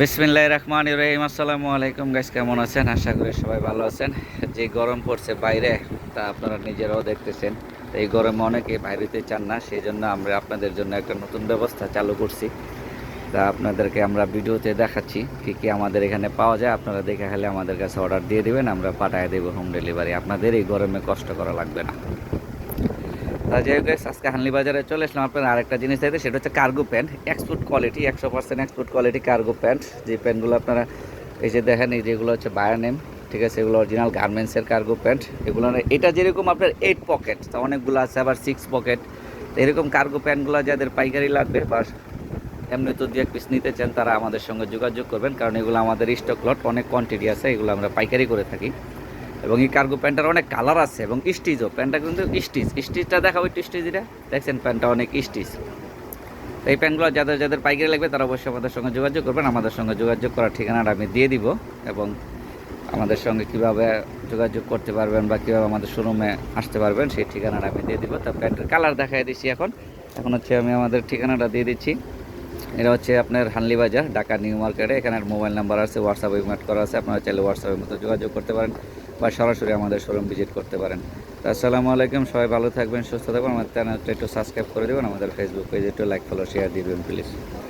বিসমিল্লাহির রহমানির রহিম। আসসালামু আলাইকুম গাইস, কেমন আছেন? আশা করি সবাই ভালো আছেন। যে গরম পড়ছে বাইরে, তা আপনারা নিজেরাও দেখতেছেন। এই গরমে অনেকেই বাইরেতে চান না, সেই জন্য আমরা আপনাদের জন্য একটা নতুন ব্যবস্থা চালু করছি। তা আপনাদেরকে আমরা ভিডিওতে দেখাচ্ছি কী কী আমাদের এখানে পাওয়া যায়। আপনারা দেখে হলে আমাদের কাছে অর্ডার দিয়ে দেবেন, আমরা পাঠিয়ে দেবো হোম ডেলিভারি। আপনাদের এই গরমে কষ্ট করা লাগবে না। তা যাই হোক গাইস, আজকে হানলি বাজারে চলে আসলাম। আপনার আরেকটা জিনিস দেখতে, সেটা হচ্ছে cargo pant, export quality, 100% export quality cargo pant. যে প্যান্টগুলো আপনারা এই যে দেখেন, এই যেগুলো হচ্ছে বায়ার নেম, ঠিক আছে, এগুলো অরিজিনাল গার্মেন্টসের কার্গো প্যান্ট। এগুলো এটা যেরকম আপনার 8 পকেট, তা অনেকগুলো আছে আবার 6 পকেট। এরকম কার্গো প্যান্টগুলো যাদের পাইকারি লাগবে বা এমনি তো 2-1 পিস নিতে চান, তারা আমাদের সঙ্গে যোগাযোগ করবেন, কারণ এগুলো আমাদের স্টক লট, অনেক কোয়ান্টিটি আছে, এগুলো আমরা পাইকারি করে থাকি। এবং এই কার্গো প্যান্টটার অনেক কালার আছে এবং স্টিচও, প্যান্টটা কিন্তু স্টিচটা দেখাবো একটু, স্টিচটা দেখছেন, প্যান্টটা অনেক স্টিচ। তো এই প্যান্টগুলো যাদের যাদের পাইকারি লাগবে তারা অবশ্যই আমাদের সঙ্গে যোগাযোগ করবেন। আমাদের সঙ্গে যোগাযোগ করার ঠিকানাটা আমি দিয়ে দিব, এবং আমাদের সঙ্গে কীভাবে যোগাযোগ করতে পারবেন বা কীভাবে আমাদের শোরুমে আসতে পারবেন সেই ঠিকানাটা আমি দিয়ে দিব। তা প্যান্টের কালার দেখাই দিচ্ছি এখন এখন হচ্ছে আমি আমাদের ঠিকানাটা দিয়ে দিচ্ছি। এটা হচ্ছে আপনার হানলি বাজার, ঢাকা নিউ মার্কেটে। এখানে মোবাইল নাম্বার আছে, হোয়াটসঅ্যাপ ইমেল করা আছে, আপনারা চাইলে হোয়াটসঅ্যাপের মতো যোগাযোগ করতে পারেন বা সরাসরি আমাদের শোরুম ভিজিট করতে পারেন। তো আসসালামু আলাইকুম, সবাই ভালো থাকবেন, সুস্থ থাকবেন। আমাদের চ্যানেলটা একটু সাবস্ক্রাইব করে দেবেন, আমাদের ফেসবুক পেজে একটু লাইক ফলো শেয়ার দিবেন প্লিজ।